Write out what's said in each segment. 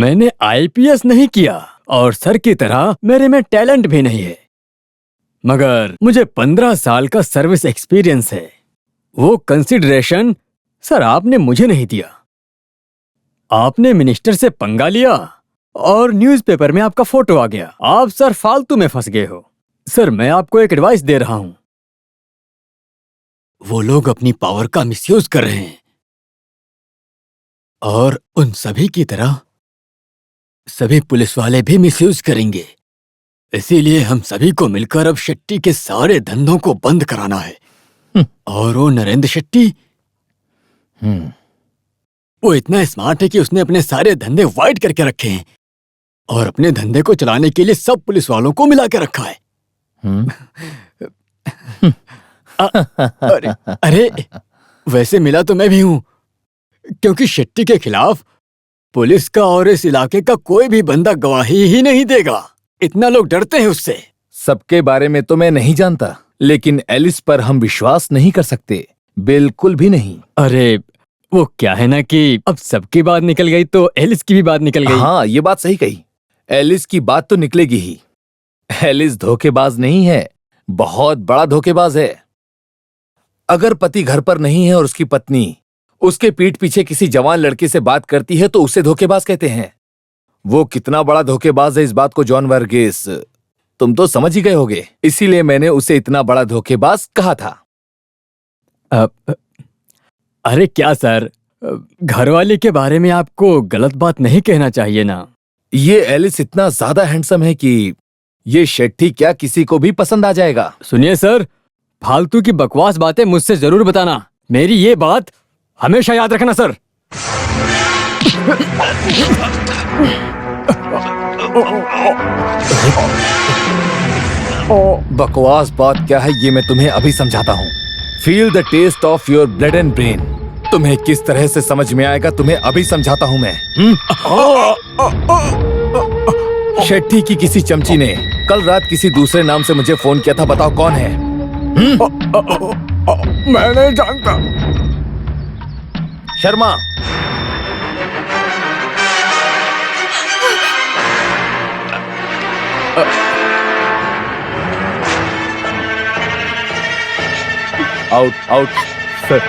मैंने आईपीएस नहीं किया और सर की तरह मेरे में टैलेंट भी नहीं है, मगर मुझे 15 साल का सर्विस एक्सपीरियंस है। वो कंसिडरेशन सर आपने मुझे नहीं दिया। आपने मिनिस्टर से पंगा लिया और न्यूज़पेपर में आपका फोटो आ गया। आप सर फालतू में फंस गए हो। सर मैं आपको एक एडवाइस दे रहा हूं। वो लोग अपनी पावर का मिसयूज कर रहे हैं और उन सभी की तरह सभी पुलिस वाले भी मिसयूज करेंगे। इसीलिए हम सभी को मिलकर अब शेट्टी के सारे धंधों को बंद कराना है। और वो नरेंद्र शेट्टी, वो इतना स्मार्ट है कि उसने अपने सारे धंधे वाइट करके रखे हैं और अपने धंधे को चलाने के लिए सब पुलिस वालों को मिला के रखा है। अरे वैसे मिला तो मैं भी हूं, क्योंकि शेट्टी के खिलाफ पुलिस का और इस इलाके का कोई भी बंदा गवाही ही नहीं देगा। इतना लोग डरते हैं उससे। सबके बारे में तो मैं नहीं जानता, लेकिन एलिस पर हम विश्वास नहीं कर सकते, बिल्कुल भी नहीं। अरे वो क्या है ना कि अब सबकी बात निकल गई तो एलिस की भी बात निकल गई। हाँ, ये बात सही कही। एलिस की बात तो निकलेगी ही। एलिस धोखेबाज नहीं है, बहुत बड़ा धोखेबाज है। अगर पति घर पर नहीं है और उसकी पत्नी उसके पीठ पीछे किसी जवान लड़के से बात करती है तो उसे धोखेबाज कहते हैं। वो कितना बड़ा धोखेबाज है इस बात को जॉन वर्गीस तुम तो समझ ही गए होगे, इसीलिए मैंने उसे इतना बड़ा धोखेबाज कहा था। अरे क्या सर, घरवाली के बारे में आपको गलत बात नहीं कहना चाहिए ना। ये एलिस इतना ज्यादा हैंडसम है कि ये शेट्टी क्या किसी को भी पसंद आ जाएगा। सुनिए सर, फालतू की बकवास बातें मुझसे जरूर बताना। मेरी ये बात हमेशा याद रखना सर। बकवास बात क्या है ये मैं तुम्हें अभी समझाता हूँ। Feel the taste of your blood and brain. तुम्हें किस तरह से समझ में आएगा तुम्हें अभी समझाता हूँ मैं। शेट्टी की किसी चमची ने कल रात किसी दूसरे नाम से मुझे फोन किया था, बताओ कौन है? मैं नहीं जानता। Sharma. Out out sir.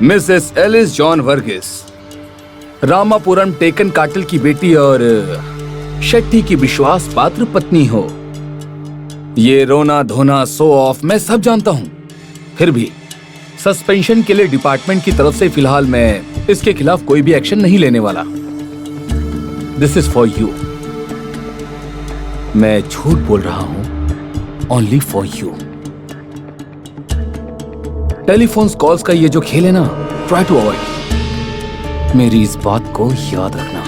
Mrs Alice John Varghese, Ramapuram टेकन काटल की बेटी और शेट्टी की विश्वास पात्र पत्नी हो। ये रोना धोना शो ऑफ मैं सब जानता हूं, फिर भी सस्पेंशन के लिए डिपार्टमेंट की तरफ से फिलहाल मैं इसके खिलाफ कोई भी एक्शन नहीं लेने वाला। This is for you. मैं झूठ बोल रहा हूं only for you. Telephone calls का ये जो खेल है ना, ट्राई टू अवॉइड। मेरी इस बात को याद रखना।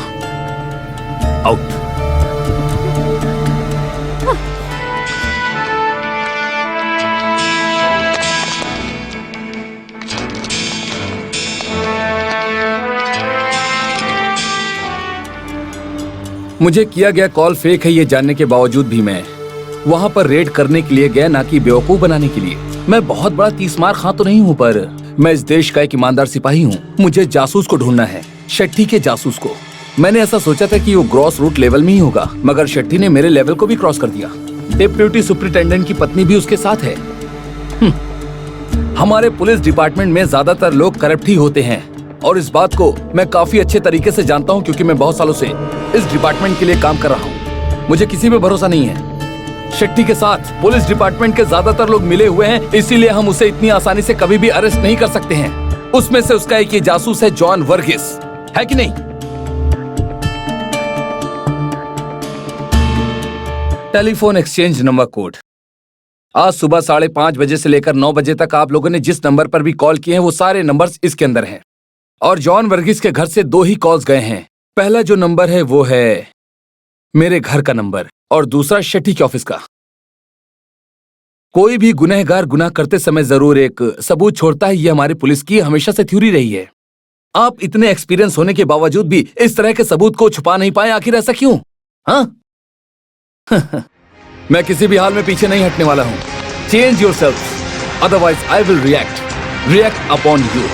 आउट। मुझे किया गया कॉल फेक है ये जानने के बावजूद भी मैं वहां पर रेड करने के लिए गया, ना कि बेवकूफ बनाने के लिए। मैं बहुत बड़ा तीसमार खां तो नहीं हूं, पर मैं इस देश का एक ईमानदार सिपाही हूं। मुझे जासूस को ढूंढना है, शेट्टी के जासूस को। मैंने ऐसा सोचा था कि वो ग्रॉस रूट लेवल में ही होगा, मगर शेट्टी ने मेरे लेवल को भी क्रॉस कर दिया। डिप्टी सुपरिटेंडेंट की पत्नी भी उसके साथ है। हमारे पुलिस डिपार्टमेंट में ज्यादातर लोग करप्ट ही होते हैं और इस बात को मैं काफी अच्छे तरीके से जानता हूं, क्योंकि मैं बहुत सालों से इस डिपार्टमेंट के लिए काम कर रहा हूं। मुझे किसी पे भरोसा नहीं है। शेट्टी के साथ पुलिस डिपार्टमेंट के ज्यादातर लोग मिले हुए हैं, इसीलिए हम उसे इतनी आसानी से कभी भी अरेस्ट नहीं कर सकते हैं। उसमें से उसका एक ये जासूस है जॉन वर्गीस, है कि नहीं? Telephone exchange number code. आज सुबह 5:30 बजे से लेकर 9 बजे तक आप लोगों ने जिस नंबर पर भी कॉल किए हैं वो सारे नंबर्स इसके अंदर हैं। और जॉन वर्गीस के घर से 2 ही कॉल्स गए हैं। पहला जो नंबर है वो है मेरे घर का नंबर और दूसरा शेट्टी के ऑफिस का। कोई भी गुनहगार गुनाह करते समय जरूर एक सबूत छोड़ता है, ये हमारी पुलिस की हमेशा से थ्योरी रही है। आप इतने एक्सपीरियंस होने के बावजूद भी इस तरह के सबूत को छुपा नहीं पाए, आखिर ऐसा क्यों? हाँ? मैं किसी भी हाल में पीछे नहीं हटने वाला हूं। Change yourself, otherwise I will react upon you.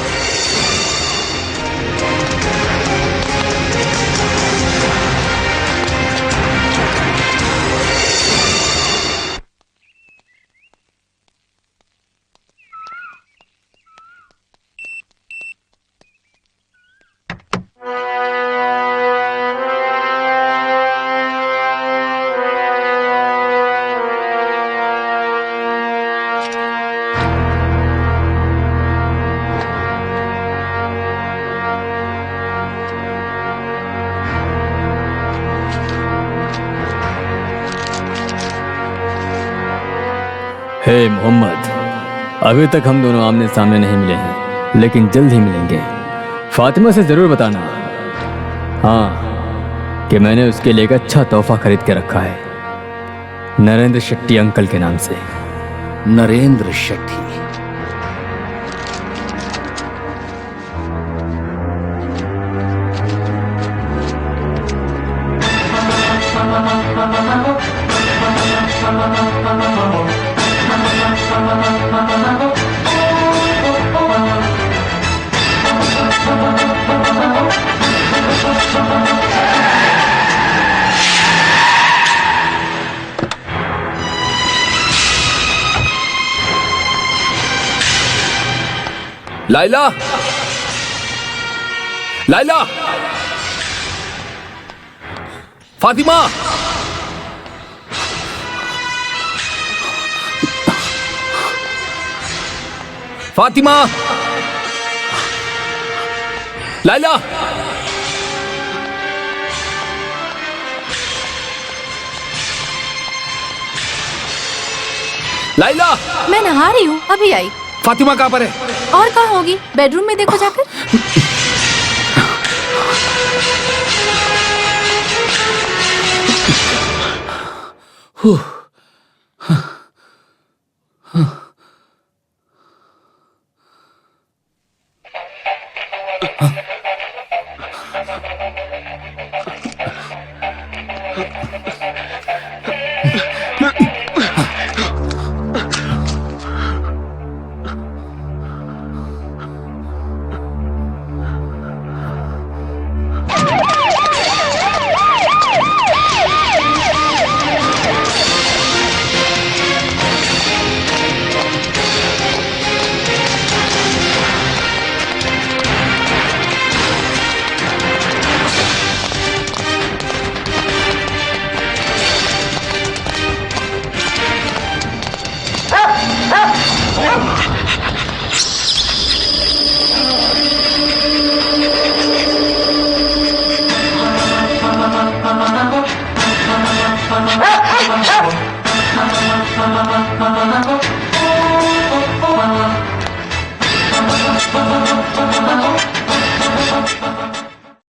Hey Mohammed, अभी तक हम दोनों आमने सामने नहीं मिले हैं, लेकिन जल्द ही मिलेंगे। फातिमा से जरूर बताना, हाँ, कि मैंने उसके लिए एक अच्छा तोहफा खरीद के रखा है, नरेंद्र शेट्टी अंकल के नाम से। नरेंद्र शेट्टी? लाइला, लाइला, फातिमा, फातिमा, लाइला, लाइला। मैं नहा रही हूँ, अभी आई। फातिमा कहाँ पर है? और कहाँ होगी? बेडरूम में देखो जाकर।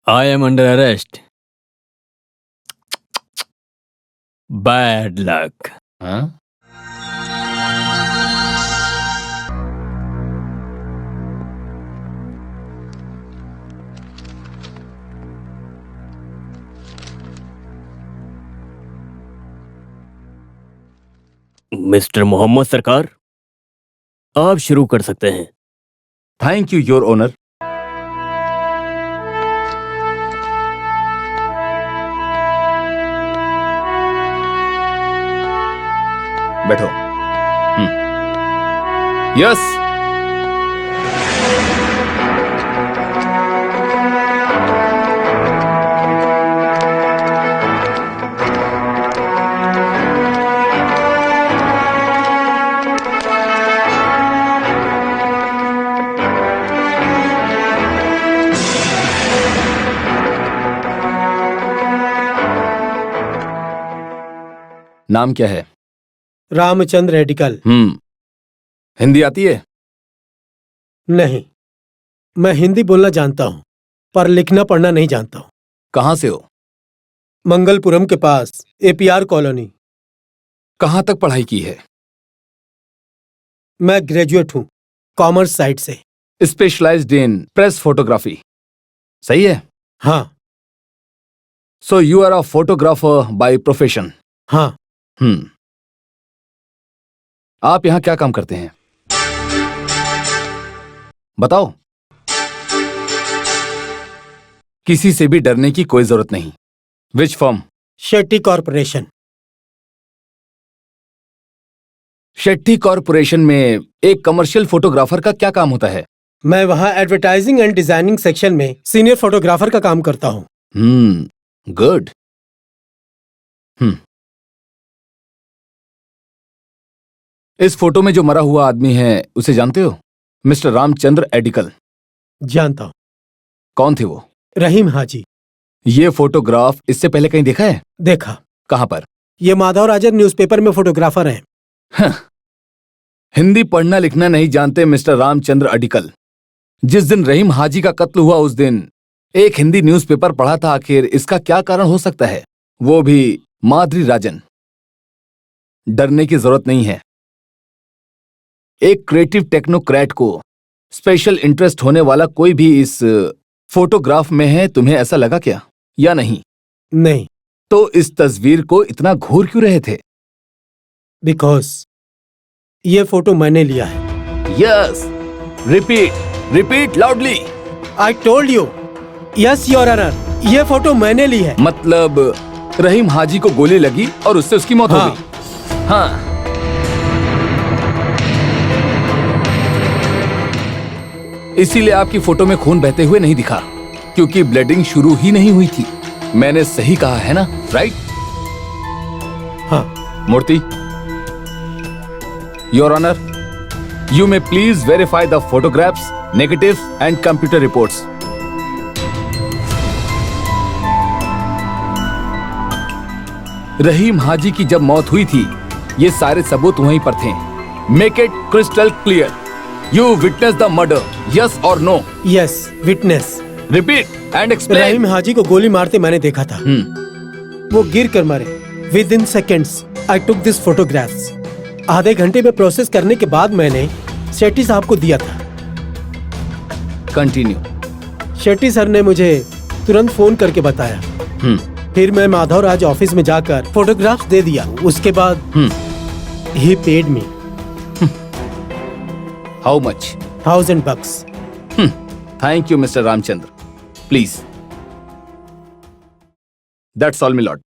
I am under arrest. Bad luck. हाँ? मिस्टर मोहम्मद सरकार, आप शुरू कर सकते हैं। Thank you your honour. बैठो। यस। नाम क्या है? रामचंद्र रेडिकल। हिंदी आती है? नहीं, मैं हिंदी बोलना जानता हूं, पर लिखना पढ़ना नहीं जानता हूं। कहां से हो? मंगलपुरम के पास एपीआर कॉलोनी। कहां तक पढ़ाई की है? मैं ग्रेजुएट हूं, कॉमर्स साइड से। Specialised in press photography. सही है? हाँ so you are a photographer by profession. हाँ। आप यहां क्या काम करते हैं? बताओ। किसी से भी डरने की कोई जरूरत नहीं। विच firm? Shetty corporation. Shetty corporation में एक कमर्शियल फोटोग्राफर का क्या काम होता है? मैं वहाँ एडवर्टाइजिंग एंड डिजाइनिंग सेक्शन में सीनियर फोटोग्राफर का काम करता हूँ। गुड। इस फोटो में जो मरा हुआ आदमी है उसे जानते हो? मिस्टर रामचंद्र एडिकल। जानता हूँ। कौन थे वो? रहीम हाजी। ये फोटोग्राफ इससे पहले कहीं देखा है? देखा। कहां पर? ये माधव राजन न्यूज़पेपर में फोटोग्राफर हैं। हिंदी पढ़ना लिखना नहीं जानते मिस्टर रामचंद्र अडिकल। जिस दिन रहीम हाजी का कत्ल हुआ उस दिन एक हिंदी न्यूज़पेपर पढ़ा था। आखिर इसका क्या कारण हो सकता है? वो भी माधुरी राजन। डरने की जरूरत नहीं है। एक क्रिएटिव टेक्नोक्रेट को स्पेशल इंटरेस्ट होने वाला कोई भी इस फोटोग्राफ में है। तुम्हें ऐसा लगा क्या या नहीं? नहीं। तो इस तस्वीर को इतना घूर क्यों रहे थे? बिकॉज ये फोटो मैंने लिया है। Yes, repeat loudly. I told you. Yes your honour, ये फोटो मैंने ली है। मतलब रहीम हाजी को गोली लगी और उससे उसकी मौत हो हाँ। गई। हाँ। इसीलिए आपकी फोटो में खून बहते हुए नहीं दिखा, क्योंकि ब्लीडिंग शुरू ही नहीं हुई थी। मैंने सही कहा है ना? राइट? हाँ। Murthy, your honour, you may please verify the photographs, negatives and computer reports. Rahim Haji की जब मौत हुई थी ये सारे सबूत वहीं पर थे। Make it crystal clear. You witness the murder, yes और no? Yes, witness. Repeat and explain. Rahim Haji को गोली मारते मैंने देखा था। वो गिर कर मरे। With in seconds I took this photographs. आधे घंटे में प्रोसेस करने के बाद मैंने शेट्टी साहब को दिया था। कंटिन्यू। शेट्टी सर ने मुझे तुरंत फोन करके बताया। फिर मैं माधव राज ऑफिस में जाकर फोटोग्राफ्स दे दिया। उसके बाद ही paid me how much? $1000। Thank you mister Ramchandra. Please. That's all, milord.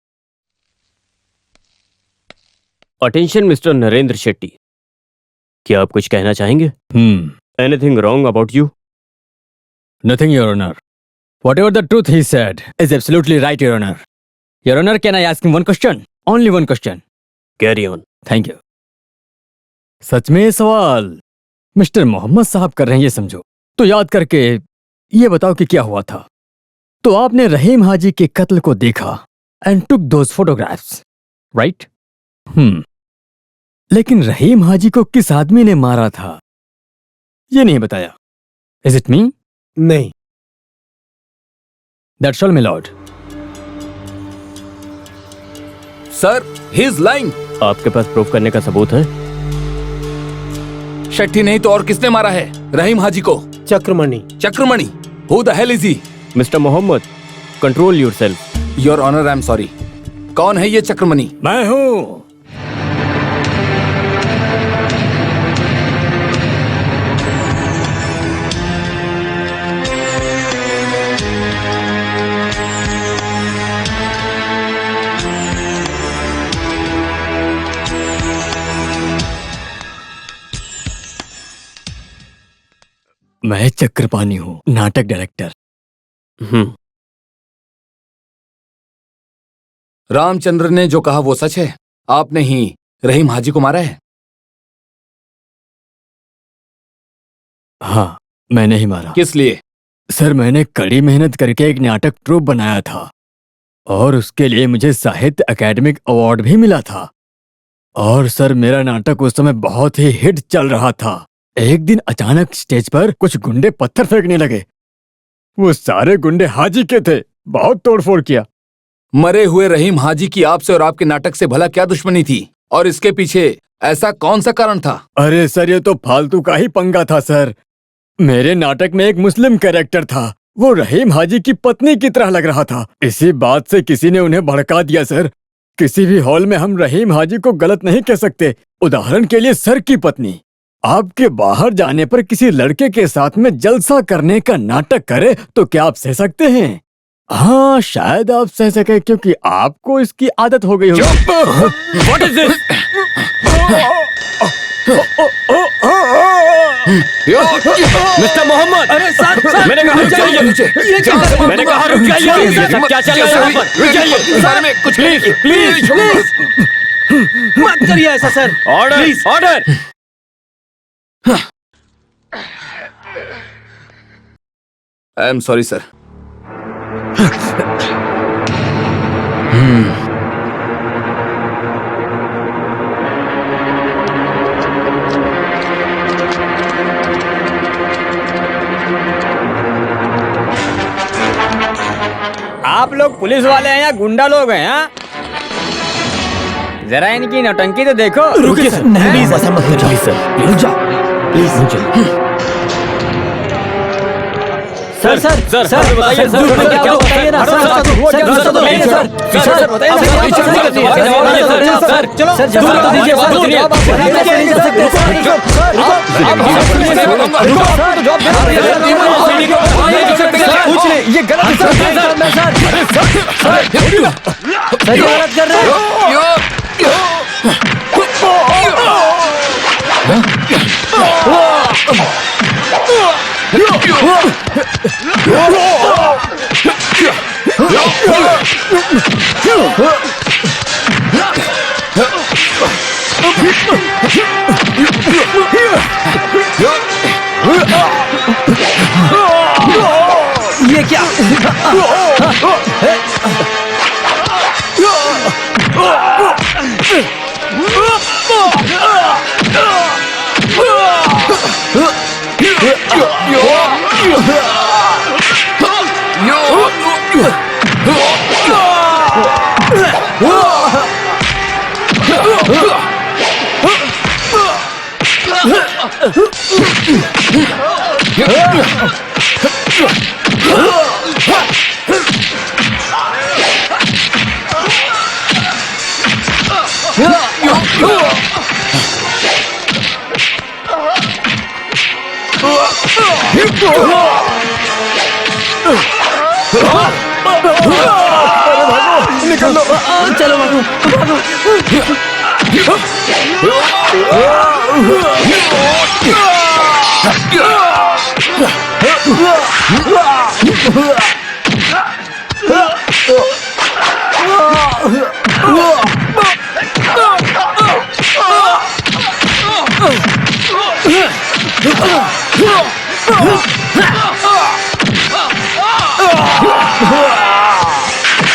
Attention mister Narendra Shetty, क्या आप कुछ कहना चाहेंगे? Anything wrong about you? Nothing, Your Honor. Whatever the truth he said is absolutely right, Your Honor. Your Honor, can I ask him one question? Only one question. Carry on. Thank you. सच में ये सवाल mister Mohammad साहब कर रहे हैं ये समझो। तो याद करके ये बताओ कि क्या हुआ था। तो आपने रहीम हाजी के कत्ल को देखा and took those photographs, right? लेकिन रहीम हाजी को किस आदमी ने मारा था ये नहीं बताया। इज इट मी? नहीं। That's all, my Lord. Sir, he is lying. आपके पास प्रूफ करने का सबूत है? शेट्टी नहीं तो और किसने मारा है रहीम हाजी को? Chakramani. Chakramani? Who the hell is he? Mister Mohammed, control yourself. Your honour, I am sorry. कौन है ये चक्रमणि? मैं हूं। मैं चक्रपाणी हूं, नाटक डायरेक्टर। रामचंद्र ने जो कहा वो सच है? आपने ही रहीम हाजी को मारा है? हाँ, मैंने ही मारा। किस लिए? सर, मैंने कड़ी मेहनत करके एक नाटक ट्रूप बनाया था और उसके लिए मुझे साहित्य अकेडमिक अवार्ड भी मिला था। और सर, मेरा नाटक उस समय बहुत ही हिट चल रहा था। एक दिन अचानक स्टेज पर कुछ गुंडे पत्थर फेंकने लगे। वो सारे गुंडे हाजी के थे। बहुत तोड़फोड़ किया। मरे हुए रहीम हाजी की आपसे और आपके नाटक से भला क्या दुश्मनी थी? और इसके पीछे ऐसा कौन सा कारण था? अरे सर, ये तो फालतू का ही पंगा था सर। मेरे नाटक में एक मुस्लिम कैरेक्टर था वो रहीम हाजी की पत्नी की तरह लग रहा था। इसी बात से किसी ने उन्हें भड़का दिया सर। किसी भी हॉल में हम रहीम हाजी को गलत नहीं कह सकते। उदाहरण के लिए सर की पत्नी आपके बाहर जाने पर किसी लड़के के साथ में जलसा करने का नाटक करे तो क्या आप सह सकते हैं? हाँ, शायद आप सह सके क्योंकि आपको इसकी आदत हो गई होगी। What is this? Mr Mohammed, मैंने कहा रुक जाइए। मैंने कहा रुक जाइए। ये सब क्या चल रहा है यहाँ पर? रुक जाइए। कुछ प्लीज मत करिए ऐसा sir. Order order. I am sorry sir. आप लोग पुलिस वाले हैं या गुंडा लोग हैं? हाँ? जरा इनकी नौटंकी तो देखो। रुकिए सर, नहीं प्लीज ऐसा मत करिए सर। रुक जाओ please. Sir sir sir sir बताइए सर, क्या बताइए ना सर। सर बताइए सर। सर बताइए सर। चलो सर जवाब दीजिए सर। कुछ नहीं, ये गलत है सर। गलत कर रहे ये क्या? निकल लो, चलो भागो भागो।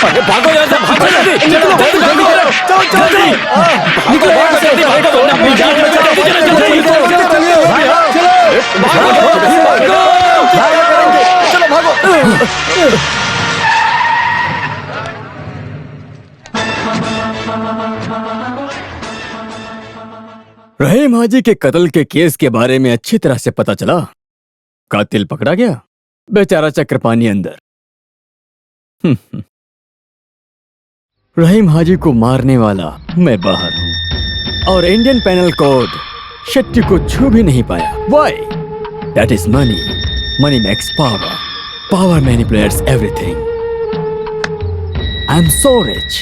अरे भागो यहाँ से, भागो जल्दी, चलो जल्दी जल्दी चलो, चलो जल्दी निकलो यहाँ से, भागो वरना अपनी जान बचाओ, चलो जल्दी चलो भागो। रहीम हाजी के कत्ल के केस के बारे में अच्छी तरह से पता चला। कातिल पकड़ा गया, बेचारा चक्रपानी अंदर। रहीम हाजी को मारने वाला मैं बाहर हूं और इंडियन पेनल कोड शेट्टी को छू भी नहीं पाया। Why? That is money. Money makes power. Power manipulates everything. I'm so rich.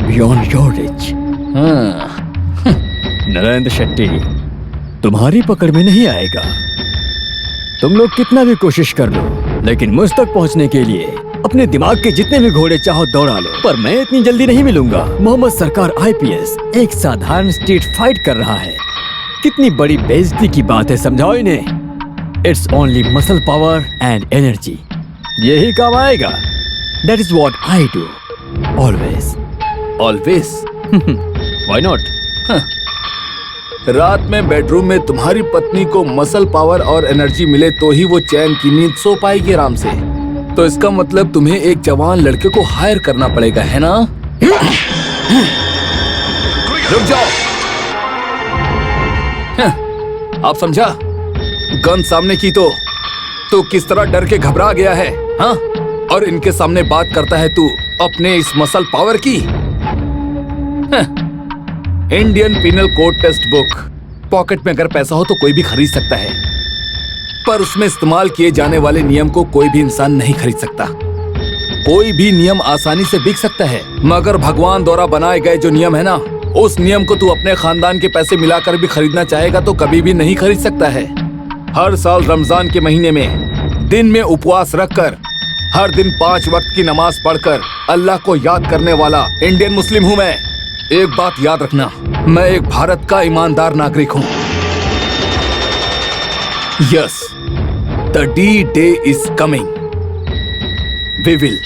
Beyond your rich. Narendra Shetty तुम्हारी पकड़ में नहीं आएगा। तुम लोग कितना भी कोशिश कर लो, लेकिन मुझ तक पहुंचने के लिए अपने दिमाग के जितने भी घोड़े चाहो दौड़ा लो, पर मैं इतनी जल्दी नहीं मिलूंगा। मोहम्मद सरकार आईपीएस एक साधारण स्ट्रीट फाइट कर रहा है। कितनी बड़ी बेइज्जती की बात है, समझाओ इन्हें। It's only muscle power and energy, यही काम आएगा। That is what I do always. Always? Why not? रात में बेडरूम में तुम्हारी पत्नी को मसल पावर और एनर्जी मिले तो ही वो चैन की नींद सो पाएगी आराम से। तो इसका मतलब तुम्हें एक जवान लड़के को हायर करना पड़ेगा, है ना? रुक जाओ। आप समझा? गन सामने की तो तू किस तरह डर के घबरा गया है, हाँ? और इनके सामने बात करता है तू अपने इस मसल पावर की। Indian penal code text book, pocket में अगर पैसा हो तो कोई भी खरीद सकता है, पर उसमें इस्तेमाल किए जाने वाले नियम को कोई भी इंसान नहीं खरीद सकता। कोई भी नियम आसानी से बिक सकता है, मगर भगवान द्वारा बनाए गए जो नियम है ना, उस नियम को तू अपने खानदान के पैसे मिलाकर भी खरीदना चाहेगा तो कभी भी नहीं खरीद सकता है। हर साल रमजान के महीने में दिन में उपवास रखकर, हर दिन 5 वक्त की नमाज पढ़कर अल्लाह को याद करने वाला इंडियन मुस्लिम हूँ मैं। एक बात याद रखना, मैं एक भारत का ईमानदार नागरिक हूँ। Yes, the D-Day is coming. We will.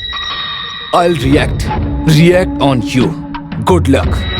I'll react on you. Good luck.